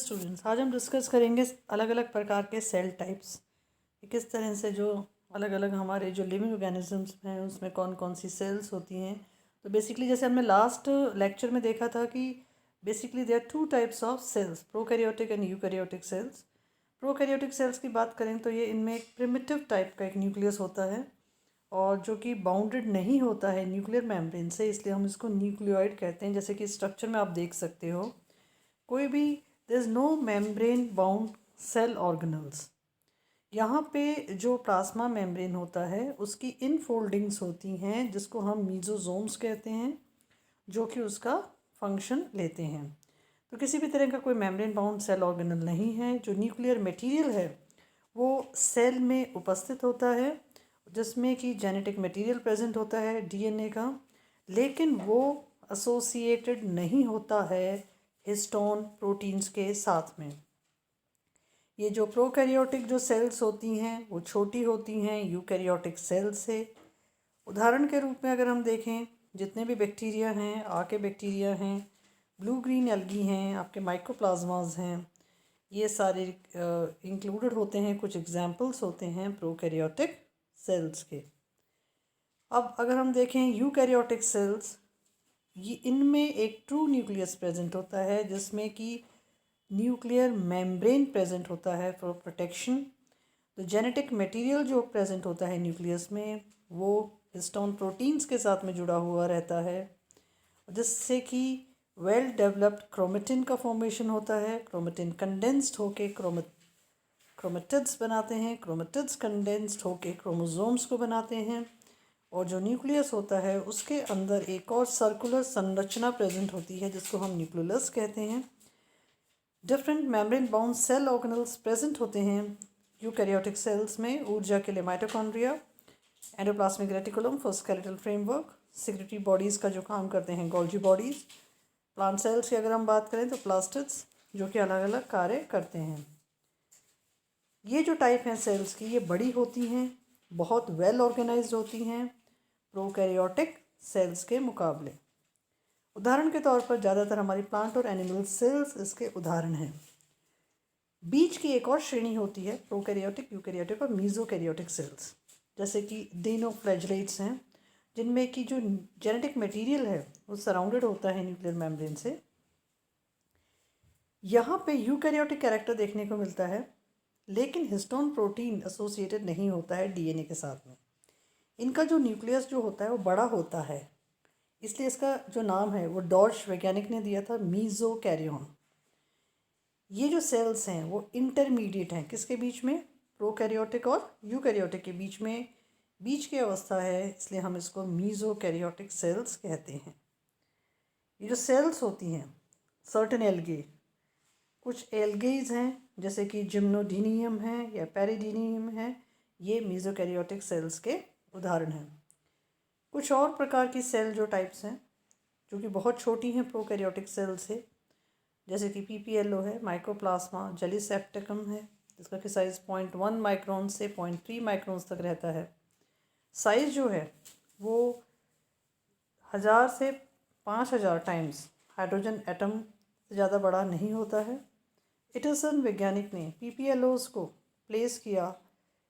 Students, आज हम discuss करेंगे अलग अलग प्रकार के सेल टाइप्स, किस तरह से जो अलग अलग हमारे जो लिविंग ऑर्गेनिजम्स हैं उसमें कौन कौन सी सेल्स होती हैं। तो बेसिकली जैसे हमने लास्ट लेक्चर में देखा था कि basically there are two types of cells, prokaryotic and eukaryotic cells. Prokaryotic cells की बात करें तो ये इनमें एक प्रिमिटिव टाइप का एक न्यूक्लियस होता है और जो कि बाउंडेड नहीं होता है न्यूक्लियर मेम्ब्रेन से, इसलिए हम इसको न्यूक्लियोइड कहते हैं। जैसे कि स्ट्रक्चर में आप देख सकते हो कोई भी there is no membrane bound cell organelles. यहाँ पे जो प्लाज्मा मेम्ब्रेन होता है उसकी इनफोल्डिंग्स होती हैं जिसको हम मीजोजोम्स कहते हैं, जो कि उसका फंक्शन लेते हैं। तो किसी भी तरह का कोई मेम्ब्रेन बाउंड सेल ऑर्गेनल नहीं है। जो न्यूक्लियर मटेरियल है वो सेल में उपस्थित होता है जिसमें कि जेनेटिक मटेरियल प्रेजेंट होता है डीएनए का, लेकिन वो एसोसिएटेड नहीं होता है हिस्टोन प्रोटीन्स के साथ में। ये जो प्रोकैरियोटिक जो सेल्स होती हैं वो छोटी होती हैं यूकैरियोटिक सेल्स से। उदाहरण के रूप में अगर हम देखें, जितने भी बैक्टीरिया हैं, आके बैक्टीरिया हैं, ब्लू ग्रीन एल्गी हैं, आपके माइकोप्लाज्माज हैं, ये सारे इंक्लूडेड होते हैं। कुछ एग्जाम्पल्स होते हैं प्रोकैरियोटिक सेल्स के। अब अगर हम देखें यूकैरियोटिक सेल्स, ये इनमें एक ट्रू न्यूक्लियस प्रेजेंट होता है जिसमें कि न्यूक्लियर मेम्ब्रेन प्रेजेंट होता है फॉर प्रोटेक्शन। तो जेनेटिक मटेरियल जो प्रेजेंट होता है न्यूक्लियस में वो हिस्टोन प्रोटीन्स के साथ में जुड़ा हुआ रहता है, जिससे कि वेल डेवलप्ड क्रोमेटिन का फॉर्मेशन होता है। क्रोमेटिन कंडेंस्ड होके क्रोमेटिड्स बनाते हैं, क्रोमेटिड्स कंडेंस्ड होके क्रोमोसोम्स को बनाते हैं। और जो न्यूक्लियस होता है उसके अंदर एक और सर्कुलर संरचना प्रेजेंट होती है जिसको हम न्यूक्लियस कहते हैं। Different membrane bound cell organelles present होते हैं यूकैरियोटिक सेल्स में। ऊर्जा के लिए mitochondria, endoplasmic reticulum for skeletal framework, secretory bodies का जो काम करते हैं गोल्जी बॉडीज़। प्लांट सेल्स की अगर हम बात करें तो प्लास्टिड्स, जो कि अलग अलग कार्य करते हैं। ये जो टाइप हैं सेल्स की, ये बड़ी होती हैं, बहुत वेल ऑर्गेनाइज्ड होती हैं प्रोकैरियोटिक सेल्स के मुकाबले। उदाहरण के तौर पर ज़्यादातर हमारी प्लांट और एनिमल सेल्स इसके उदाहरण हैं। बीच की एक और श्रेणी होती है प्रोकैरियोटिक, यूकैरियोटिक और मीजोकैरियोटिक सेल्स, जैसे कि डिनोफ्लैगेलेट्स हैं, जिनमें की जो जेनेटिक मटेरियल है वो सराउंडेड होता है न्यूक्लियर मेम्ब्रेन से। यहाँ पे यूकैरियोटिक कैरेक्टर देखने को मिलता है, लेकिन हिस्टोन प्रोटीन एसोसिएटेड नहीं होता है डीएनए के साथ में। इनका जो न्यूक्लियस जो होता है वो बड़ा होता है, इसलिए इसका जो नाम है वो डॉर्श वैज्ञानिक ने दिया था मीजोकैरियोन। ये जो सेल्स हैं वो इंटरमीडिएट हैं, किसके बीच में? प्रोकैरियोटिक और यूकैरियोटिक के बीच में, बीच की अवस्था है, इसलिए हम इसको मीजोकैरियोटिक सेल्स कहते हैं। ये जो सेल्स होती हैं सर्टेन एल्गे, कुछ एल्गेज हैं जैसे कि जिम्नोडीनियम है या पेरिडीनियम है, ये मीजोकैरियोटिक सेल्स के उदाहरण हैं। कुछ और प्रकार की सेल जो टाइप्स हैं जो कि बहुत छोटी हैं प्रोकैरियोटिक सेल से, जैसे कि पीपीएलओ है, माइकोप्लाज्मा, जेलीसेप्टिकम है, जिसका कि साइज़ 0.1 माइक्रोन से 0.3 माइक्रोन्स तक रहता है। साइज़ जो है वो 1000 से 5000 टाइम्स हाइड्रोजन एटम से ज़्यादा बड़ा नहीं होता है। इटरसन वैज्ञानिक ने पीपीएलओज को प्लेस किया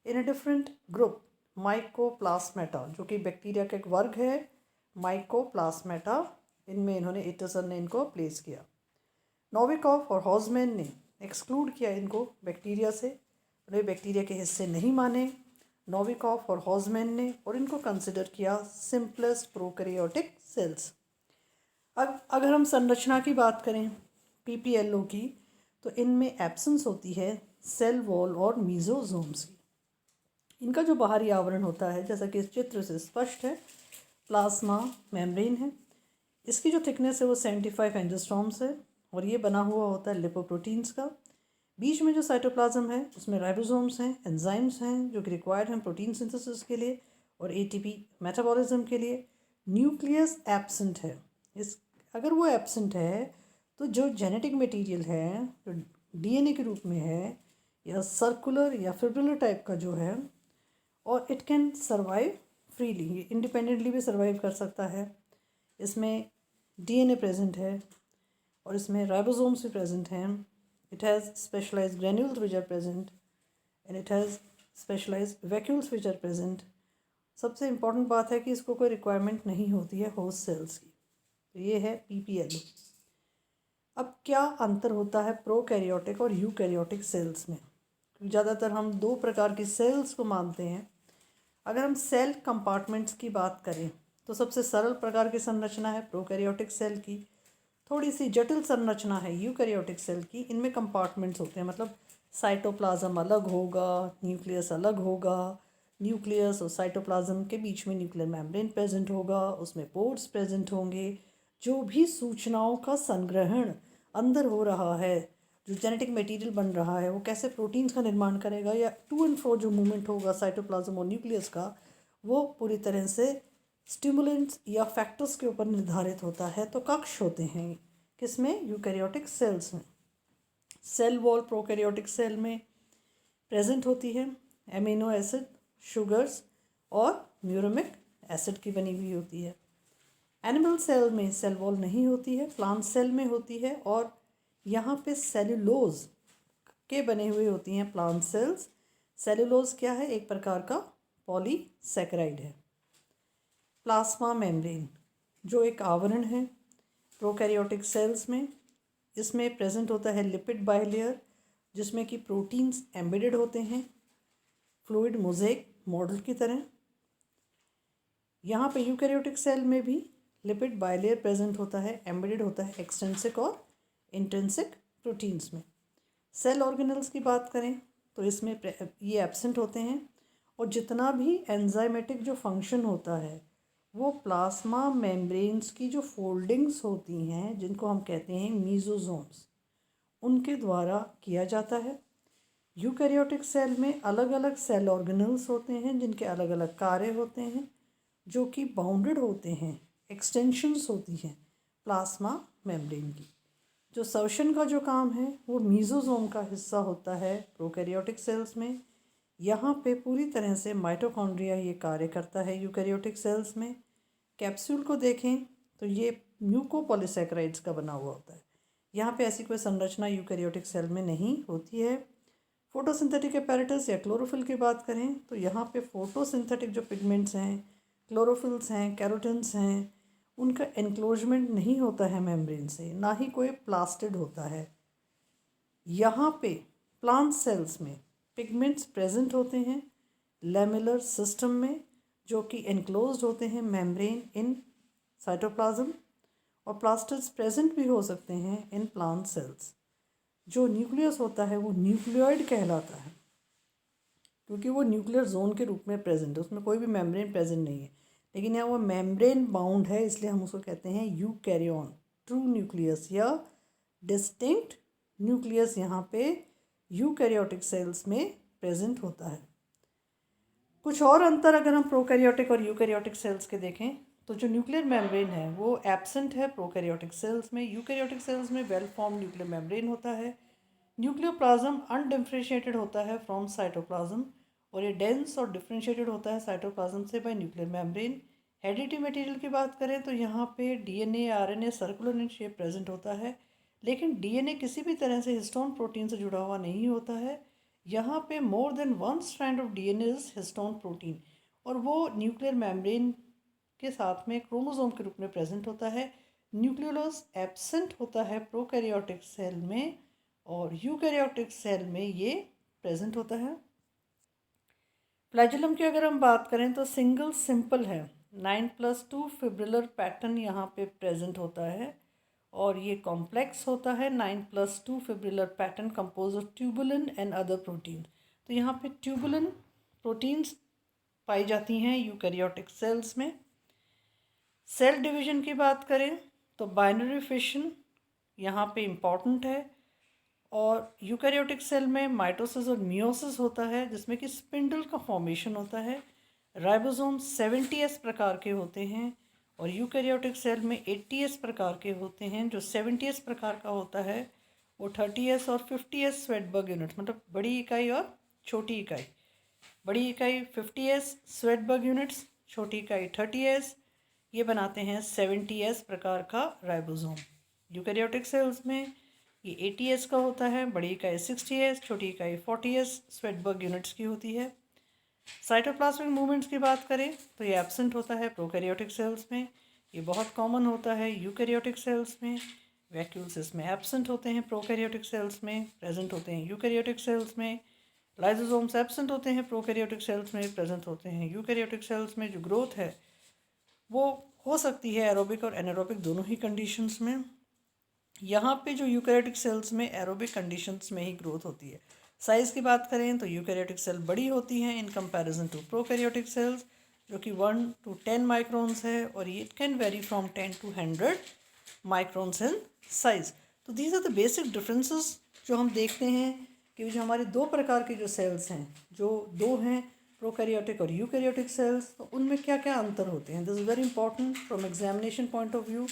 इन अ डिफरेंट ग्रुप माइकोप्लास्मेटा, जो कि बैक्टीरिया का एक वर्ग है माइकोप्लास्मेटा, इनमें इन्होंने इटरसन ने इनको प्लेस किया। नोविकॉफ और हॉजमैन ने एक्सक्लूड किया इनको बैक्टीरिया से, उन्हें बैक्टीरिया के हिस्से नहीं माने नोविकॉफ और हॉजमैन ने, और इनको कंसिडर किया सिंपलेस्ट प्रोकैरियोटिक सेल्स। अब अगर हम संरचना की बात करें पीपीएलओ की, तो इनमें एब्सेंस होती है सेल वॉल और मीजोजोम्स की। इनका जो बाहरी आवरण होता है, जैसा कि इस चित्र से स्पष्ट है, प्लाज्मा मेम्ब्रेन है। इसकी जो थिकनेस है वो 75 एंजियोस्पर्म्स है और ये बना हुआ होता है लिपोप्रोटीन्स का। बीच में जो साइटोप्लाज्म है उसमें राइबोसोम्स हैं, एंजाइम्स हैं जो कि रिक्वायर्ड हैं प्रोटीन सिंथेसिस के लिए और एटीपी मेटाबॉलिज्म के लिए। न्यूक्लियस एब्सेंट है। इस अगर वो एब्सेंट है तो जो जेनेटिक मटेरियल है जो डीएनए के रूप में है या सर्कुलर या फिब्रिलर टाइप का जो है, और इट कैन सर्वाइव फ्रीली, ये इंडिपेंडेंटली भी सर्वाइव कर सकता है। इसमें डीएनए प्रेजेंट है और इसमें राइबोसोम्स भी प्रेजेंट हैं, it has specialized granules which are present, and it has specialized vacuoles which are present. सबसे इम्पॉर्टेंट बात है कि इसको कोई रिक्वायरमेंट नहीं होती है होस्ट सेल्स की। तो ये है PPLO। अब क्या अंतर होता है प्रोकैरियोटिक और यूकैरियोटिक सेल्स में? ज़्यादातर हम दो प्रकार की सेल्स को मानते हैं। अगर हम सेल कंपार्टमेंट्स की बात करें तो सबसे सरल प्रकार की संरचना है प्रोकैरियोटिक सेल की, थोड़ी सी जटिल संरचना है यूकैरियोटिक सेल की। इनमें कंपार्टमेंट्स होते हैं, मतलब साइटोप्लाज्म अलग होगा, न्यूक्लियस अलग होगा, न्यूक्लियस और साइटोप्लाज्म के बीच में न्यूक्लियर मेम्ब्रेन प्रेजेंट होगा, उसमें पोर्स प्रेजेंट होंगे। जो भी सूचनाओं का संग्रहण अंदर हो रहा है, जो जेनेटिक मटेरियल बन रहा है, वो कैसे प्रोटीन्स का निर्माण करेगा, या टू एंड फ्रो जो मूवमेंट होगा साइटोप्लाज्म और न्यूक्लियस का, वो पूरी तरह से स्टिमुलेंट्स या फैक्टर्स के ऊपर निर्धारित होता है। तो कक्ष होते हैं किसमें? यूकैरियोटिक सेल्स में। सेल वॉल प्रोकैरियोटिक सेल में प्रेजेंट होती है, एमिनो एसिड, शुगर्स और म्यूरेमिक एसिड की बनी हुई होती है। एनिमल सेल में सेल वॉल नहीं होती है, प्लांट सेल में होती है, और यहाँ पे सेल्यूलोज के बने हुए होती हैं प्लांट सेल्स। सेल्यूलोज क्या है? एक प्रकार का पॉलीसैकेराइड है। प्लाज्मा मेम्ब्रेन जो एक आवरण है प्रोकैरियोटिक सेल्स में, इसमें प्रेजेंट होता है लिपिड बाइलेयर जिसमें कि प्रोटीन्स एम्बेडेड होते हैं फ्लूइड मोज़ेक मॉडल की तरह। यहाँ पे यूकैरियोटिक सेल में भी लिपिड बाइलेयर प्रेजेंट होता है, एम्बेडेड होता है एक्सट्रिंसिक और इंट्रिंसिक प्रोटीन्स में। सेल ऑर्गेनल्स की बात करें तो इसमें ये एब्सेंट होते हैं, और जितना भी एंजाइमेटिक जो फंक्शन होता है वो प्लाज्मा मेम्ब्रेन्स की जो फोल्डिंग्स होती हैं, जिनको हम कहते हैं मीजोसोम्स, उनके द्वारा किया जाता है। यूकैरियोटिक सेल में अलग अलग सेल ऑर्गेनल्स होते हैं जिनके अलग अलग कार्य होते हैं, जो कि बाउंडेड होते हैं, एक्सटेंशंस होती हैं प्लाज्मा मेम्ब्रेन की। जो सर्शन का जो काम है वो मीजोसोम का हिस्सा होता है प्रोकैरियोटिक सेल्स में। यहाँ पे पूरी तरह से माइटोकॉन्ड्रिया ये कार्य करता है यूकैरियोटिक सेल्स में। कैप्सूल को देखें तो ये म्यूकोपॉलीसैकेराइड्स का बना हुआ होता है। यहाँ पे ऐसी कोई संरचना यूकैरियोटिक सेल में नहीं होती है। फोटोसिंथेटिक एपैरेटस या क्लोरोफिल की बात करें तो यहाँ पे फोटोसिंथेटिक जो पिगमेंट्स हैं, क्लोरोफिल्स हैं, कैरोटिन्स हैं, उनका एनक्लोजमेंट नहीं होता है मेम्ब्रेन से, ना ही कोई प्लास्टिड होता है। यहाँ पे प्लांट सेल्स में पिगमेंट्स प्रेजेंट होते हैं लेमुलर सिस्टम में, जो कि एनक्लोज्ड होते हैं मेम्ब्रेन इन साइटोप्लाज्म, और प्लास्टिड्स प्रेजेंट भी हो सकते हैं इन प्लांट सेल्स। जो न्यूक्लियस होता है वो न्यूक्लियोइड कहलाता है, क्योंकि वो न्यूक्लियर जोन के रूप में प्रेजेंट है, उसमें कोई भी मेम्ब्रेन प्रेजेंट नहीं है, लेकिन यहाँ वो मेम्ब्रेन बाउंड है, इसलिए हम उसको कहते हैं यूकैरियोन, ट्रू न्यूक्लियस या डिस्टिंक्ट न्यूक्लियस यहाँ पे यूकैरियोटिक सेल्स में प्रेजेंट होता है। कुछ और अंतर अगर हम प्रोकैरियोटिक और यूकैरियोटिक सेल्स के देखें तो जो न्यूक्लियर मेम्ब्रेन है वो एब्सेंट है प्रोकैरियोटिक सेल्स में। यूकैरियोटिक सेल्स में वेल फॉर्म न्यूक्लियर मेम्ब्रेन होता है। न्यूक्लियोप्लाज्म अनडिफरेंशिएटेड होता है फ्रॉम साइटोप्लाज्म, और ये डेंस और डिफरेंशिएटेड होता है साइटोप्लाज्म से bye nuclear membrane. Heredity material की बात करें तो यहाँ पे DNA RNA circular in shape present होता है, लेकिन डीएनए किसी भी तरह से हिस्टोन प्रोटीन से जुड़ा हुआ नहीं होता है। यहाँ पे more than one strand of DNA is histone protein, और वो न्यूक्लियर मेम्ब्रेन के साथ में क्रोमोसोम के रूप में प्रेजेंट होता है। न्यूक्लियोलस एब्सेंट होता है प्रोकैरियोटिक सेल में, और यूकैरियोटिक सेल में ये प्रेजेंट होता है। फ्लैजेलम की अगर हम बात करें तो सिंगल सिंपल है, 9+2 फिब्रिलर पैटर्न यहाँ पे प्रेजेंट होता है, और ये कॉम्प्लेक्स होता है 9+2 fibrillar pattern compose of tubulin and other protein. तो यहाँ पे ट्यूबुलिन प्रोटीन्स पाई जाती हैं यूकैरियोटिक सेल्स में। सेल डिवीजन की बात करें तो बाइनरी फिशन यहाँ पे इम्पॉर्टेंट है, और यूकैरियोटिक सेल में माइटोसिस और मियोसिस होता है जिसमें कि स्पिंडल का फॉर्मेशन होता है। राइबोसोम 70S प्रकार के होते हैं, और यूकैरियोटिक सेल में 80S प्रकार के होते हैं। जो 70S प्रकार का होता है वो 30S और 50S स्वेटबर्ग यूनिट्स, मतलब बड़ी इकाई और छोटी इकाई। बड़ी इकाई 50S स्वेटबर्ग यूनिट्स, छोटी इकाई 30S, ये बनाते हैं 70S प्रकार का राइबोसोम। यूकैरियोटिक सेल्स में ये 80s का होता है, बड़ी इकाई 60s, छोटी इकाई 40s स्वेटबर्ग यूनिट्स की होती है। साइटोप्लाज्मिक मूवमेंट्स की बात करें तो ये एब्सेंट होता है प्रोकैरियोटिक सेल्स में, ये बहुत कॉमन होता है यूकैरियोटिक सेल्स में। वैक्यूल्स इसमें एब्सेंट होते हैं प्रोकैरियोटिक सेल्स में, प्रेजेंट होते हैं यूकैरियोटिक सेल्स में। लाइसोसोम्स एब्सेंट होते हैं प्रोकैरियोटिक सेल्स में, प्रेजेंट होते हैं यूकैरियोटिक सेल्स में। जो ग्रोथ है वो हो सकती है एरोबिक और एनारोबिक दोनों ही कंडीशंस में। यहाँ पे जो यूकैरियोटिक सेल्स में एरोबिक कंडीशंस में ही ग्रोथ होती है। साइज़ की बात करें तो यूकैरियोटिक सेल बड़ी होती हैं in comparison to prokaryotic cells, जो कि 1 to 10 माइक्रोन्स है, और ये it can vary from 10 to 100 microns in size. तो these are the basic differences जो हम देखते हैं कि जो हमारे दो प्रकार के जो सेल्स हैं, जो दो हैं प्रोकैरियोटिक और यूकैरियोटिक सेल्स, तो उनमें क्या क्या अंतर होते हैं। This is very important from examination point of view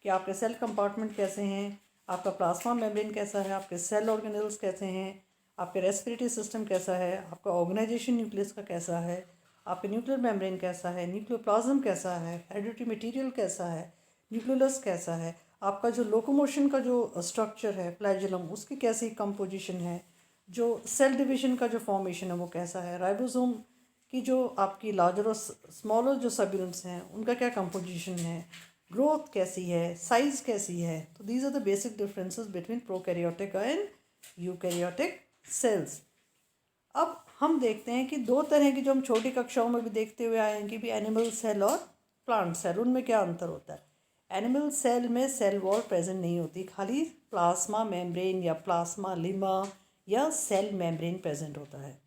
कि आपके सेल कंपार्टमेंट कैसे हैं, आपका प्लाज्मा मेम्ब्रेन कैसा है, आपके सेल ऑर्गेनेल्स कैसे हैं, आपके रेस्पिरेटरी सिस्टम कैसा है, आपका ऑर्गेनाइजेशन न्यूक्लियस का कैसा है, आपके न्यूक्लियर मेम्ब्रेन कैसा है, न्यूक्लियोप्लाज्म कैसा है, हेरिडिटरी मटेरियल कैसा है, न्यूक्लियस कैसा है, आपका जो लोकोमोशन का जो स्ट्रक्चर है फ्लैजेलम उसकी कैसी कंपोजिशन है, जो सेल डिवीजन का जो फॉर्मेशन है वो कैसा है, राइबोसोम की जो आपकी लार्जर और स्मॉलर जो सब यूनिट्स हैं उनका क्या कंपोजिशन है, ग्रोथ कैसी है, साइज कैसी है। तो these are the basic differences between prokaryotic and eukaryotic cells. अब हम देखते हैं कि दो तरह की जो हम छोटी कक्षाओं में भी देखते हुए आए हैं कि भी एनिमल सेल और प्लांट सेल, उनमें क्या अंतर होता है। एनिमल सेल में सेल वॉल प्रेजेंट नहीं होती, खाली प्लाज्मा मेम्ब्रेन या प्लाज्मा लिमा या सेल मेम्ब्रेन प्रेजेंट होता है।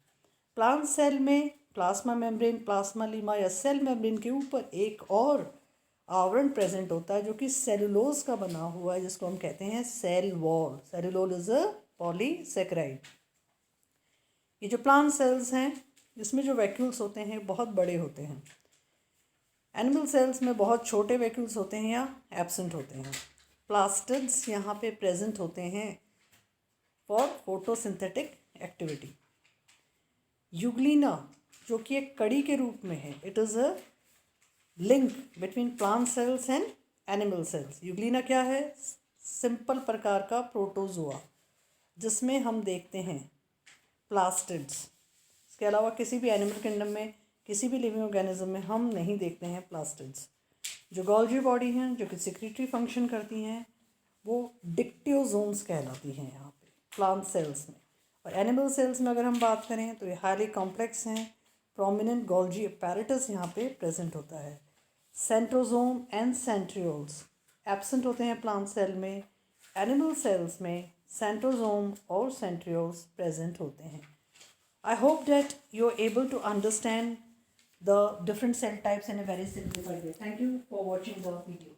प्लांट सेल में प्लाज्मा मेम्ब्रेन, प्लाज्मा लिमा या सेल मेम्ब्रेन के ऊपर एक और आवरण प्रेजेंट होता है जो कि सेलुलोज का बना हुआ है, जिसको हम कहते हैं cell wall. Cellulose is a polysaccharide. ये जो प्लांट सेल्स हैं इसमें जो वैक्यूल्स होते हैं बहुत बड़े होते हैं। एनिमल सेल्स में बहुत छोटे वैक्यूल्स होते हैं या एब्सेंट होते हैं। प्लास्टिड्स यहाँ पे प्रेजेंट होते हैं फॉर फोटोसिंथेटिक एक्टिविटी। यूग्लिना जो कि एक कड़ी के रूप में है, it is a link between plant cells and animal cells. Euglena क्या है, सिंपल प्रकार का प्रोटोजोआ जिसमें हम देखते हैं प्लास्टिड्स। इसके अलावा किसी भी एनिमल किंगडम में, किसी भी लिविंग ऑर्गेनिज्म में हम नहीं देखते हैं प्लास्टिड्स। जो गोल्जी बॉडी हैं जो कि सिक्रेटरी फंक्शन करती हैं वो डिक्टियोजोम्स कहलाती हैं यहाँ पे प्लांट सेल्स में। और एनिमल सेल्स में अगर हम बात करें तो ये हाईली कॉम्प्लेक्स हैं। प्रोमिनेंट गोल्जी अपैरेटस यहाँ पे प्रेजेंट होता है। सेंट्रोजोम एंड सेंट्रियोल्स एब्सेंट होते हैं प्लांट सेल में। एनिमल सेल्स में सेंट्रोजोम और सेंट्रियोल्स प्रेजेंट होते हैं। I hope that you're able to understand the different cell types in a very simplified way. Thank you for watching the video.